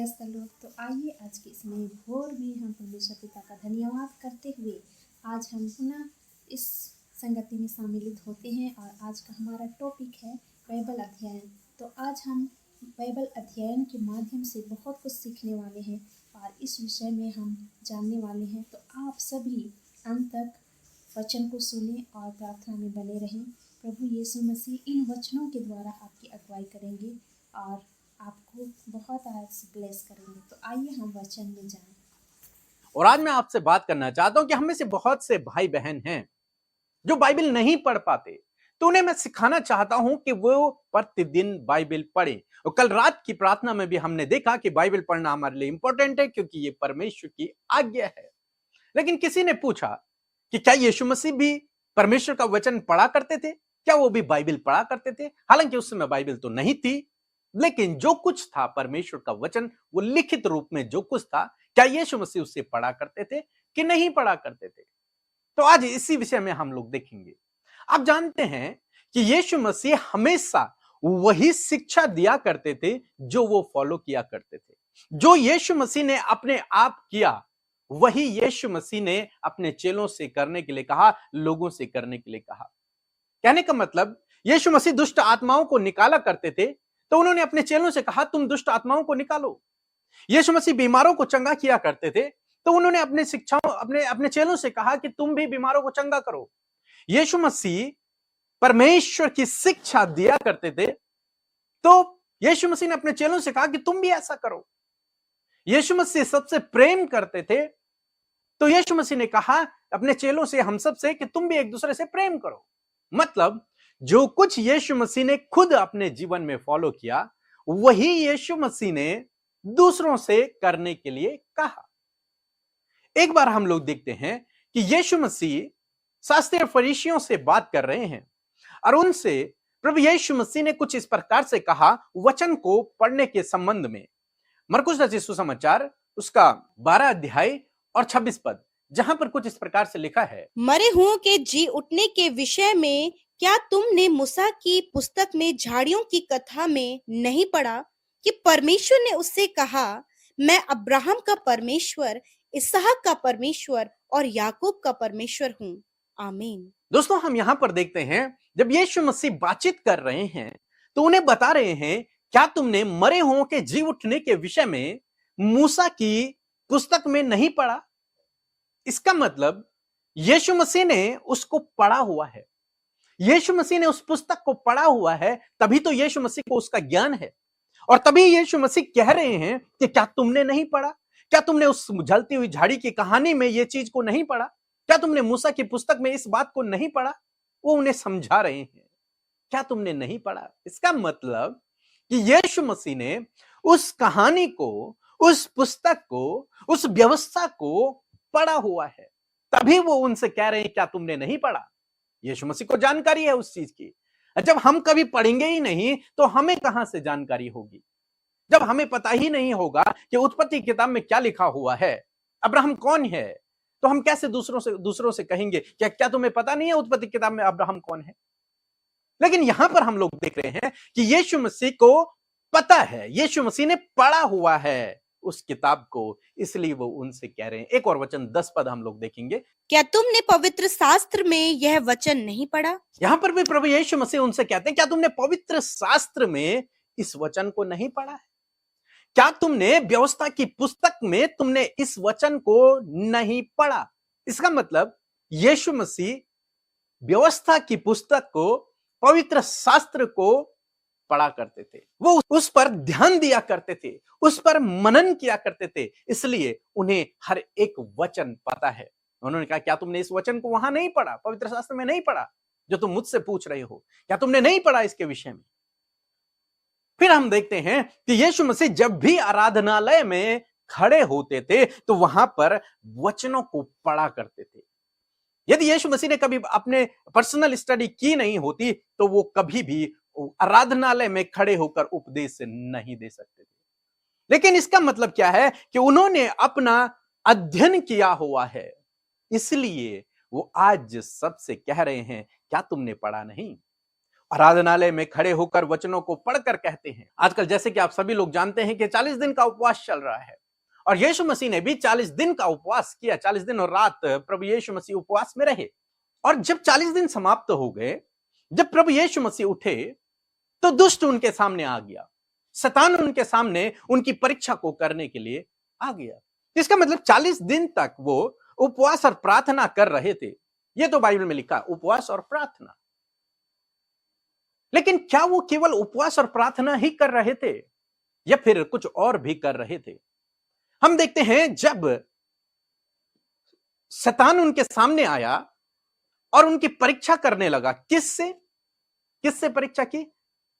Press the Lord. तो आइए आज के इस नए भोर में हम परमेश्वर पिता का धन्यवाद करते हुए आज हम पुनः इस संगति में सम्मिलित होते हैं और आज का हमारा टॉपिक है बाइबल अध्ययन। तो आज हम बाइबल अध्ययन के माध्यम से बहुत कुछ सीखने वाले हैं और इस विषय में हम जानने वाले हैं। तो आप सभी अंत तक वचन को सुने और प्रार्थना में बने रहें। प्रभु यीशु मसीह इन वचनों के द्वारा आपकी अगुवाई करेंगे और आपको बहुत आज ब्लेस करेंगे। तो आइए हम वचन में जाएं। और आज मैं आपसे बात करना चाहता हूं कि हम में से बहुत से भाई बहन हैं जो बाइबल नहीं पढ़ पाते, तो उन्हें मैं सिखाना चाहता हूं कि वो प्रतिदिन बाइबल पढ़ें। और कल रात की प्रार्थना में भी हमने देखा कि बाइबल पढ़ना हमारे लिए इंपॉर्टेंट है क्योंकि ये परमेश्वर की आज्ञा है। लेकिन किसी ने पूछा कि क्या यीशु मसीह भी परमेश्वर का वचन पढ़ा करते थे? क्या वो भी बाइबल पढ़ा करते थे? हालांकि उस समय बाइबल तो नहीं थी, लेकिन जो कुछ था परमेश्वर का वचन, वो लिखित रूप में जो कुछ था, क्या यीशु मसीह उससे पढ़ा करते थे कि नहीं पढ़ा करते थे? तो आज इसी विषय में हम लोग देखेंगे। आप जानते हैं कि यीशु मसीह हमेशा वही शिक्षा दिया करते थे जो वो फॉलो किया करते थे। जो यीशु मसीह ने अपने आप किया, वही यीशु मसीह ने अपने चेलों से करने के लिए कहा, लोगों से करने के लिए कहा। कहने का मतलब, यीशु मसीह दुष्ट आत्माओं को निकाला करते थे, तो उन्होंने अपने चेलों से कहा तुम दुष्ट आत्माओं को निकालो। यीशु मसीह बीमारों को चंगा किया करते थे, तो उन्होंने अपने चेलों से कहा कि तुम भी बीमारों को चंगा करो। यीशु मसीह परमेश्वर की शिक्षा दिया करते थे, तो यीशु मसीह ने अपने चेलों से कहा कि तुम भी ऐसा करो। यीशु मसीह सबसे प्रेम करते थे, तो यीशु मसीह ने कहा अपने चेलों से, हम सब से, कि तुम भी एक दूसरे से प्रेम करो। मतलब जो कुछ यीशु मसीह ने खुद अपने जीवन में फॉलो किया, वही यीशु मसीह ने दूसरों से करने के लिए कहा। एक बार हम लोग देखते हैं कि यीशु मसीह शास्त्री और फरीसियों से बात कर रहे हैं और उनसे प्रभु यीशु मसीह ने कुछ इस प्रकार से कहा वचन को पढ़ने के संबंध में। मरकुस रचित सुसमाचार उसका 12 अध्याय और 26 पद, जहां पर कुछ इस प्रकार से लिखा है, मरे हुओं के जी उठने के विषय में क्या तुमने मूसा की पुस्तक में झाड़ियों की कथा में नहीं पढ़ा कि परमेश्वर ने उससे कहा, मैं अब्राहम का परमेश्वर, इसहाक का परमेश्वर और याकूब का परमेश्वर हूँ। आमीन। दोस्तों, हम यहां पर देखते हैं जब यीशु मसीह बातचीत कर रहे हैं तो उन्हें बता रहे हैं, क्या तुमने मरे हुओं के जी उठने के विषय में मूसा की पुस्तक में नहीं पढ़ा? इसका मतलब यीशु मसीह ने उसको पढ़ा हुआ है। यीशु मसीह ने उस पुस्तक को पढ़ा हुआ है, तभी तो यीशु मसीह को उसका ज्ञान है। और तभी यीशु मसीह कह रहे हैं कि क्या तुमने नहीं पढ़ा? क्या तुमने उस जलती हुई झाड़ी की कहानी में यह चीज को नहीं पढ़ा? क्या तुमने मूसा की पुस्तक में इस बात को नहीं पढ़ा? वो उन्हें समझा रहे हैं, क्या तुमने नहीं पढ़ा? इसका मतलब कि यीशु मसीह ने उस कहानी को, उस पुस्तक को, उस व्यवस्था को पढ़ा हुआ है, तभी वो उनसे कह रहे हैं क्या तुमने नहीं पढ़ा? यीशु मसीह को जानकारी है उस चीज की। जब हम कभी पढ़ेंगे ही नहीं तो हमें कहां से जानकारी होगी? जब हमें पता ही नहीं होगा कि उत्पत्ति किताब में क्या लिखा हुआ है, अब्राहम कौन है, तो हम कैसे दूसरों से कहेंगे क्या तुम्हें पता नहीं है उत्पत्ति किताब में अब्राहम कौन है? लेकिन यहां पर हम लोग देख रहे हैं कि यीशु मसीह को पता है, यीशु मसीह ने पढ़ा हुआ है उस किताब को, इसलिए वो उनसे कह रहे हैं। एक और वचन 10 पद हम लोग देखेंगे, क्या तुमने पवित्र शास्त्र में यह वचन नहीं पढ़ा? यहां पर भी प्रभु यीशु मसीह उनसे कहते हैं, क्या तुमने पवित्र शास्त्र में इस वचन को नहीं पढ़ा है? क्या तुमने व्यवस्था की पुस्तक में तुमने इस वचन को नहीं पढ़ा? इसका मतलब यीशु मसीह व्यवस्था की पुस्तक को, पवित्र शास्त्र को पढ़ा करते थे। वो उस पर ध्यान दिया करते थे, उस पर मनन किया करते थे, इसलिए उन्हें हर एक वचन पता है। उन्होंने कहा, क्या तुमने इस वचन को वहां नहीं पढ़ा, पवित्र शास्त्र में नहीं पढ़ा, जो तुम मुझसे पूछ रहे हो? क्या तुमने नहीं पढ़ा इसके विषय में? फिर हम देखते हैं कि यीशु मसीह जब भी आराधनालय में खड़े होते थे तो वहां पर वचनों को पढ़ा करते थे। यदि यीशु मसीह ने कभी अपने पर्सनल स्टडी की नहीं होती तो वो कभी भी आराधनालय में खड़े होकर उपदेश नहीं दे सकते थे। लेकिन इसका मतलब क्या है कि उन्होंने अपना अध्ययन किया हुआ है, इसलिए वो आज सबसे कह रहे हैं, क्या तुमने पढ़ा नहीं? आराधनालय में खड़े होकर वचनों को पढ़कर कहते हैं। आजकल जैसे कि आप सभी लोग जानते हैं कि 40 दिन का उपवास चल रहा है और यीशु मसीह ने भी 40 दिन का उपवास किया। 40 दिन और रात प्रभु यीशु मसीह उपवास में रहे और जब 40 दिन समाप्त हो गए, जब प्रभु यीशु मसीह उठे तो दुष्ट उनके सामने आ गया। शैतान उनके सामने उनकी परीक्षा को करने के लिए आ गया। इसका मतलब 40 दिन तक वो उपवास और प्रार्थना कर रहे थे। ये तो बाइबल में लिखा, उपवास और प्रार्थना। लेकिन क्या वो केवल उपवास और प्रार्थना ही कर रहे थे या फिर कुछ और भी कर रहे थे? हम देखते हैं जब शैतान उनके सामने आया और उनकी परीक्षा करने लगा। किससे परीक्षा की?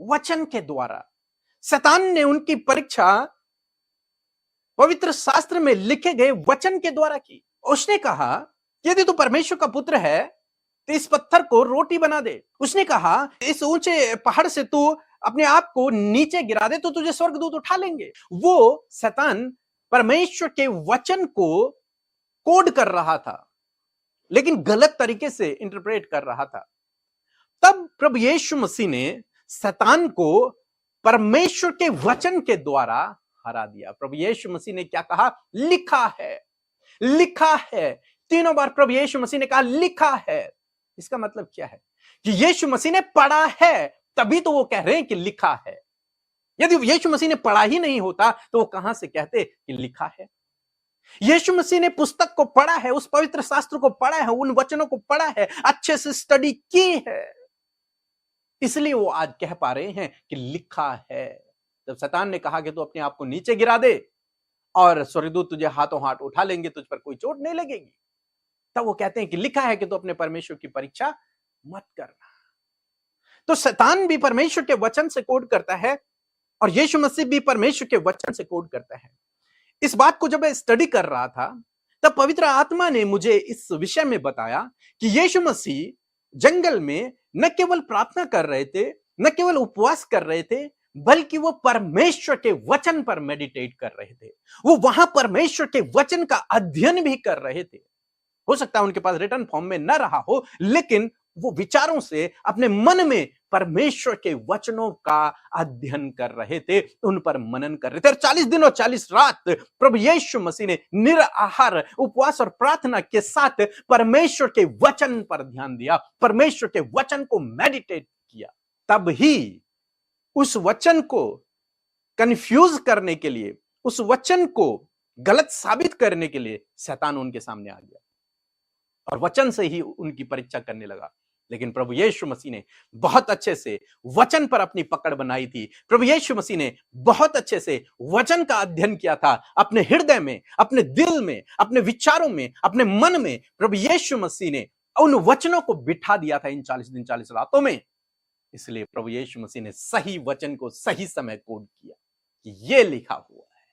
वचन के द्वारा। शैतान ने उनकी परीक्षा पवित्र शास्त्र में लिखे गए वचन के द्वारा की। उसने कहा यदि तू परमेश्वर का पुत्र है तो इस पत्थर को रोटी बना दे। उसने कहा इस ऊंचे पहाड़ से तू अपने आप को नीचे गिरा दे तो तुझे स्वर्गदूत उठा लेंगे। वो शैतान परमेश्वर के वचन को कोड कर रहा था लेकिन गलत तरीके से इंटरप्रेट कर रहा था। तब प्रभु यीशु मसीह ने शैतान को परमेश्वर के वचन के द्वारा हरा दिया। प्रभु यीशु मसीह ने क्या कहा? लिखा है, लिखा है। 3 बार प्रभु यीशु मसीह ने कहा लिखा है। इसका मतलब क्या है? कि यीशु मसीह ने पढ़ा है, तभी तो वो कह रहे हैं कि लिखा है। यदि यीशु मसीह ने पढ़ा ही नहीं होता तो वो कहां से कहते कि लिखा है? यीशु मसीह ने पुस्तक को पढ़ा है, उस पवित्र शास्त्र को पढ़ा है, उन वचनों को पढ़ा है, अच्छे से स्टडी की है, इसलिए वो आज कह पा रहे हैं कि लिखा है। जब शैतान ने कहा कि तू अपने आप को नीचे गिरा दे और स्वर्गदूत तुझे हाथों हाथ उठा लेंगे, तुझ पर कोई चोट नहीं लगेगी, तब वो कहते हैं कि लिखा है कि तू अपने परमेश्वर की परीक्षा मत करना। तो शैतान भी परमेश्वर के वचन से कोड करता है और यीशु मसीह भी परमेश्वर के वचन से कोड करता है। इस बात को जब मैं स्टडी कर रहा था तब पवित्र आत्मा ने मुझे इस विषय में बताया कि यीशु मसीह जंगल में न केवल प्रार्थना कर रहे थे, न केवल उपवास कर रहे थे, बल्कि वो परमेश्वर के वचन पर मेडिटेट कर रहे थे। वो वहां परमेश्वर के वचन का अध्ययन भी कर रहे थे। हो सकता है उनके पास रिटन फॉर्म में न रहा हो, लेकिन वो विचारों से अपने मन में परमेश्वर के वचनों का अध्ययन कर रहे थे, उन पर मनन कर रहे थे। और 40 दिन और 40 रात प्रभु यीशु मसीह ने निराहार उपवास और प्रार्थना के साथ परमेश्वर के वचन पर ध्यान दिया, परमेश्वर के वचन को मेडिटेट किया। तब ही उस वचन को कंफ्यूज करने के लिए, उस वचन को गलत साबित करने के लिए शैतान उनके सामने आ गया और वचन से ही उनकी परीक्षा करने लगा। लेकिन प्रभु यीशु मसीह ने बहुत अच्छे से वचन पर अपनी पकड़ बनाई थी। प्रभु यीशु मसीह ने बहुत अच्छे से वचन का अध्ययन किया था अपने हृदय में, अपने दिल में, अपने विचारों में, अपने मन में। प्रभु यीशु मसीह ने उन वचनों को बिठा दिया था इन 40 दिन 40 रातों में। इसलिए प्रभु यीशु मसीह ने सही वचन को सही समय कोड किया कि यह लिखा हुआ है।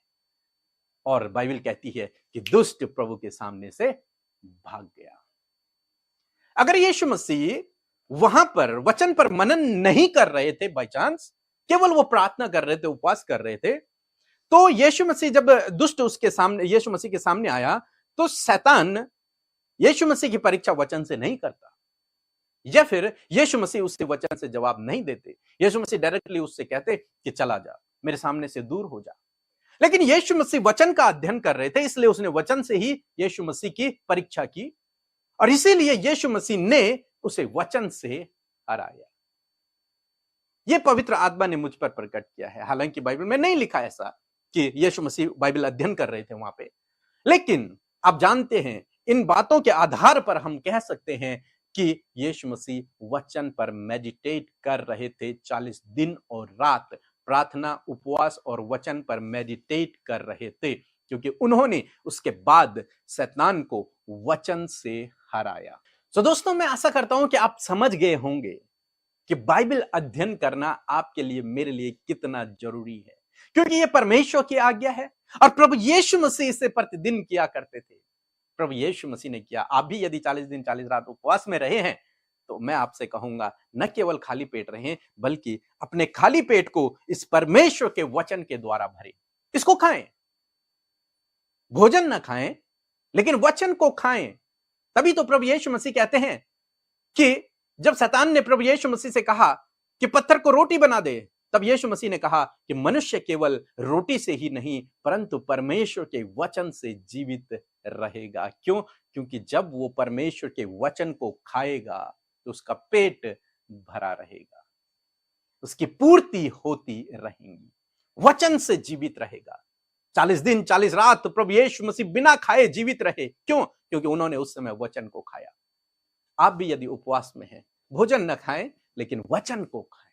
और बाइबल कहती है कि दुष्ट प्रभु के सामने से भाग गया। अगर यीशु मसीह वहां पर वचन पर मनन नहीं कर रहे थे, बाय चांस केवल वो प्रार्थना कर रहे थे, उपवास कर रहे थे, तो यीशु मसीह जब दुष्ट उसके सामने, यीशु मसीह के सामने आया, तो शैतान यीशु मसीह की परीक्षा वचन से नहीं करता, या फिर यीशु मसीह उससे वचन से जवाब नहीं देते। यीशु मसीह डायरेक्टली उससे कहते कि चला जा, मेरे सामने से दूर हो जा। लेकिन यीशु मसीह वचन का अध्ययन कर रहे थे, इसलिए उसने वचन से ही यीशु मसीह की परीक्षा की और इसीलिए यीशु मसीह ने उसे वचन से हराया। यह पवित्र आत्मा ने मुझ पर प्रकट किया है। हालांकि बाइबल में नहीं लिखा ऐसा कि यीशु मसीह बाइबल अध्ययन कर रहे थे वहां पे, लेकिन आप जानते हैं इन बातों के आधार पर हम कह सकते हैं कि यीशु मसीह वचन पर मेडिटेट कर रहे थे। 40 दिन और रात प्रार्थना, उपवास और वचन पर मेडिटेट कर रहे थे, क्योंकि उन्होंने उसके बाद शैतान को वचन से हराया। तो दोस्तों, मैं आशा करता हूं कि आप समझ गए होंगे कि बाइबल अध्ययन करना आपके लिए, मेरे लिए कितना जरूरी है, क्योंकि यह परमेश्वर की आज्ञा है और प्रभु यीशु मसीह इसे प्रतिदिन किया करते थे। प्रभु यीशु मसीह ने किया। आप भी यदि 40 दिन 40 रात उपवास में रहे हैं तो मैं आपसे कहूंगा, न केवल खाली पेट रहें, बल्कि अपने खाली पेट को इस परमेश्वर के वचन के द्वारा भरें। इसको खाएं, भोजन न खाएं, लेकिन वचन को खाएं। तभी तो प्रभु यीशु मसीह कहते हैं कि जब शैतान ने प्रभु यीशु मसीह से कहा कि पत्थर को रोटी बना दे, तब यीशु मसीह ने कहा कि मनुष्य केवल रोटी से ही नहीं परंतु परमेश्वर के वचन से जीवित रहेगा। क्यों? क्योंकि जब वो परमेश्वर के वचन को खाएगा तो उसका पेट भरा रहेगा, उसकी पूर्ति होती रहेगी, वचन से जीवित रहेगा। 40 दिन 40 रात तो प्रभु यीशु मसीह बिना खाए जीवित रहे। क्यों? क्योंकि उन्होंने उस समय वचन को खाया। आप भी यदि उपवास में हैं, भोजन न खाएं लेकिन वचन को खाएं।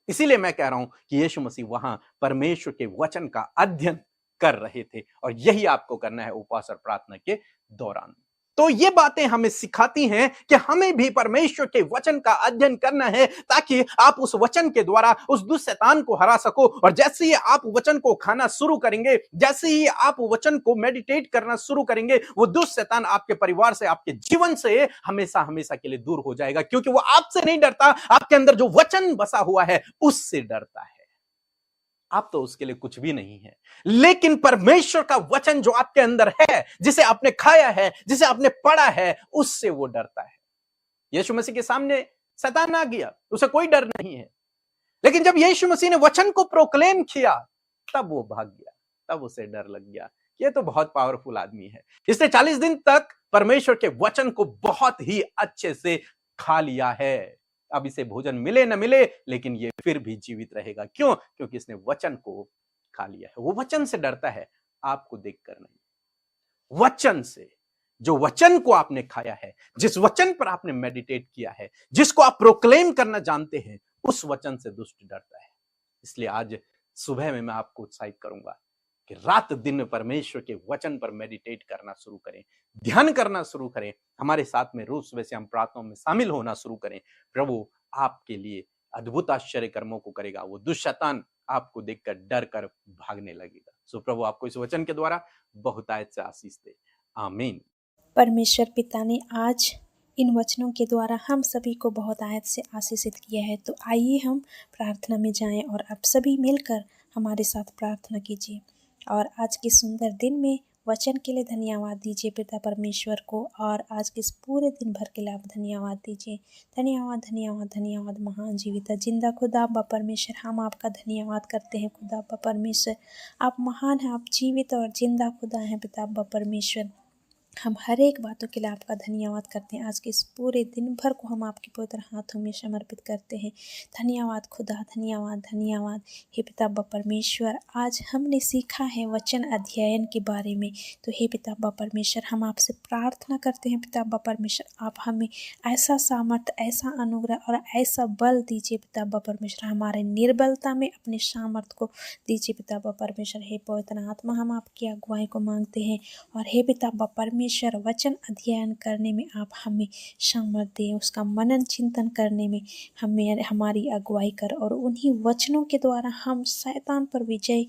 इसीलिए मैं कह रहा हूं कि यीशु मसीह वहां परमेश्वर के वचन का अध्ययन कर रहे थे, और यही आपको करना है उपवास और प्रार्थना के दौरान। तो ये बातें हमें सिखाती हैं कि हमें भी परमेश्वर के वचन का अध्ययन करना है, ताकि आप उस वचन के द्वारा उस दुष्ट शैतान को हरा सको। और जैसे ही आप वचन को खाना शुरू करेंगे, जैसे ही आप वचन को मेडिटेट करना शुरू करेंगे, वो दुष्ट शैतान आपके परिवार से, आपके जीवन से हमेशा हमेशा के लिए दूर हो जाएगा, क्योंकि वो आपसे नहीं डरता, आपके अंदर जो वचन बसा हुआ है उससे डरता है। आप तो उसके लिए कुछ भी नहीं है, लेकिन परमेश्वर का वचन जो आपके अंदर है, जिसे आपने खाया है, जिसे आपने पढ़ा है, उससे वो डरता है। यीशु मसीह के सामने शैतान आ गया, उसे कोई डर नहीं है, लेकिन जब यीशु मसीह ने वचन को प्रोक्लेम किया तब वो भाग गया, तब उसे डर लग गया। ये तो बहुत पावरफुल आदमी है, इसने 40 दिन तक परमेश्वर के वचन को बहुत ही अच्छे से खा लिया है। अब इसे भोजन मिले न मिले, लेकिन ये फिर भी जीवित रहेगा। क्यों? क्योंकि इसने वचन को खा लिया है। वो वचन से डरता है, आपको देखकर नहीं, वचन से। जो वचन को आपने खाया है, जिस वचन पर आपने मेडिटेट किया है, जिसको आप प्रोक्लेम करना जानते हैं, उस वचन से दुष्ट डरता है। इसलिए आज सुबह में मैं आपको उत्साहित करूंगा कि रात दिन में परमेश्वर के वचन पर मेडिटेट करना शुरू करें, ध्यान करना शुरू करें। हमारे साथ में रोज सुबह से हम प्रार्थनाओं में शामिल होना शुरू करें। प्रभु आपके लिए अद्भुत आश्चर्य कर्मों को करेगा। वो दुष्ट शैतान आपको देखकर डर कर भागने लगेगा। सो प्रभु आपको इस वचन के द्वारा बहुतायत से आशीष दे। आमीन। परमेश्वर पिता ने आज इन वचनों के द्वारा हम सभी को बहुत आयत से आशीषित किया है। तो आइए हम प्रार्थना में जाएं और आप सभी मिलकर हमारे साथ प्रार्थना कीजिए। और आज के सुंदर दिन में वचन के लिए धन्यवाद दीजिए पिता परमेश्वर को, और आज के इस पूरे दिन भर के लिए आप धन्यवाद दीजिए। धन्यवाद धन्यवाद धन्यवाद महान जीवित जिंदा खुदा अब्बा परमेश्वर, हम आपका धन्यवाद करते हैं खुदा अब्बा परमेश्वर। आप महान हैं, आप जीवित और जिंदा खुदा हैं पिता अब्बा परमेश्वर। हम हर एक बातों के लिए आपका धन्यवाद करते हैं। आज के इस पूरे दिन भर को हम आपके पवित्र हाथों में समर्पित करते हैं। धन्यवाद खुदा, धन्यवाद धन्यवाद हे पिता अब्बा परमेश्वर। आज हमने सीखा है वचन अध्ययन के बारे में, तो हे पिता अब्बा परमेश्वर हम आपसे प्रार्थना करते हैं पिता अब्बा परमेश्वर, आप हमें ऐसा सामर्थ्य, ऐसा अनुग्रह और ऐसा बल दीजिए पिता अब्बा परमेश्वर। हमारे निर्बलता में अपने सामर्थ्य को दीजिए पिता अब्बा परमेश्वर। हे पवित्र आत्मा, हम आपकी अगुवाई को मांगते हैं, और हे पिता अब्बा परमेश्वर वचन अध्ययन करने में आप हमें सामर्थ्य दें, उसका मनन चिंतन करने में हमें हमारी अगुवाई कर, और उन्हीं वचनों के द्वारा हम शैतान पर विजय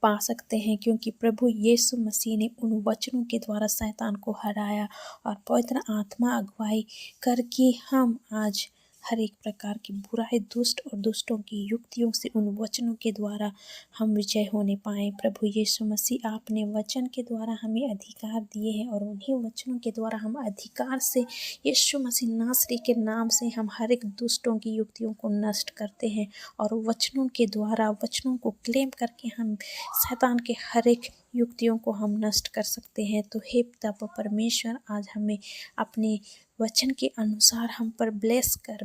पा सकते हैं, क्योंकि प्रभु यीशु मसीह ने उन वचनों के द्वारा शैतान को हराया। और पवित्र आत्मा अगुवाई करके हम आज हर एक प्रकार की बुराई, दुष्ट और दुष्टों की युक्तियों से उन वचनों के द्वारा हम विजय होने पाएँ। प्रभु यीशु मसीह, आपने वचन के द्वारा हमें अधिकार दिए हैं, और उन्हीं वचनों के द्वारा हम अधिकार से यीशु मसीह नासरी के नाम से हम हर एक दुष्टों की युक्तियों को नष्ट करते हैं, और वचनों के द्वारा, वचनों को क्लेम करके हम शैतान के हर एक युक्तियों को हम नष्ट कर सकते हैं। तो हे पिता परमेश्वर, आज हमें अपने वचन के अनुसार हम पर ब्लेस कर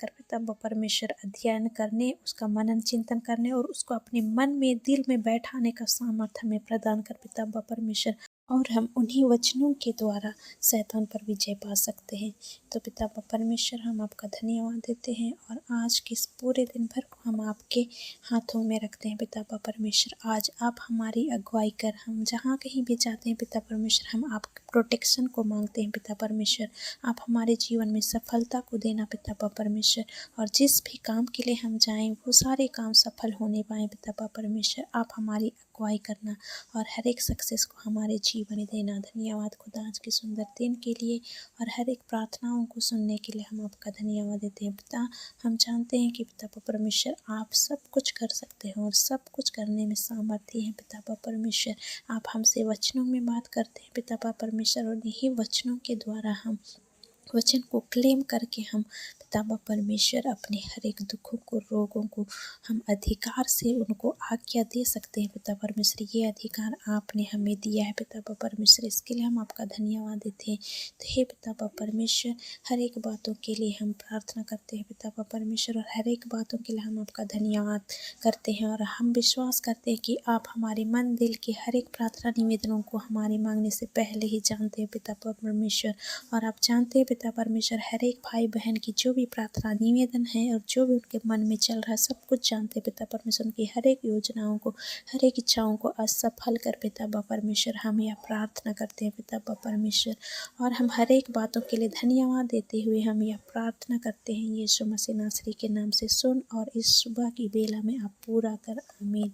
पिता परमेश्वर अध्ययन करने, उसका मनन चिंतन करने और उसको अपने मन में, दिल में बैठाने का सामर्थ्य हमें प्रदान कर पिता परमेश्वर, और हम उन्हीं वचनों के द्वारा शैतान पर विजय पा सकते हैं। तो पिता परमेश्वर, हम आपका धन्यवाद देते हैं, और आज के इस पूरे दिन भर को हम आपके हाथों में रखते हैं पिता परमेश्वर। आज आप हमारी अगुवाई कर, हम जहाँ कहीं भी जाते हैं पिता परमेश्वर, हम आपके प्रोटेक्शन को मांगते हैं पिता परमेश्वर। आप हमारे जीवन में सफलता को देना पिता परमेश्वर, और जिस भी काम के लिए हम जाएं वो सारे काम सफल होने पाएँ पिता परमेश्वर। आप हमारी अगुवाई करना और हर एक सक्सेस को हमारे जीवन में देना। धन्यवाद खुदा आज के सुंदर दिन के लिए, और हर एक प्रार्थनाओं को सुनने के लिए हम आपका धन्यवाद देते हैं पिता। हम जानते हैं कि पिता परमेश्वर आप सब कुछ कर सकते हैं, और सब कुछ करने में सामर्थ्य हैं पिता परमेश्वर। आप हमसे वचनों में बात करते हैं पिता परमेश्वर, और यही वचनों के द्वारा हम वचन को क्लेम करके हम पिता परमेश्वर अपने हर एक दुखों को, रोगों को हम अधिकार से उनको आज्ञा दे सकते हैं। पिता परमेश्वर, ये अधिकार आपने हमें दिया है पिता परमेश्वर, इसके लिए हम आपका धन्यवाद देते हैं। तो हे पिता परमेश्वर, हर एक बातों के लिए हम प्रार्थना करते हैं पिता परमेश्वर, और हर एक बातों के लिए हम आपका धन्यवाद करते हैं। और हम विश्वास करते हैं कि आप हमारे मन दिल के हर एक प्रार्थना निवेदनों को हमारे मांगने से पहले ही जानते हैं पिता परमेश्वर। और आप जानते हैं पिता परमेश्वर, हर एक भाई बहन की जो भी प्रार्थना निवेदन है और जो भी उनके मन में चल रहा है, सब कुछ जानते हैं पिता परमेश्वर। उनकी हर एक योजनाओं को, हर एक इच्छाओं को असफल कर पिता परमेश्वर हम यह प्रार्थना करते हैं पिता परमेश्वर। और हम हर एक बातों के लिए धन्यवाद देते हुए हम यह प्रार्थना करते हैं यीशु मसीह नासरी के नाम से, सुन और इस सुबह की बेला में आप पूरा कर, आमीन।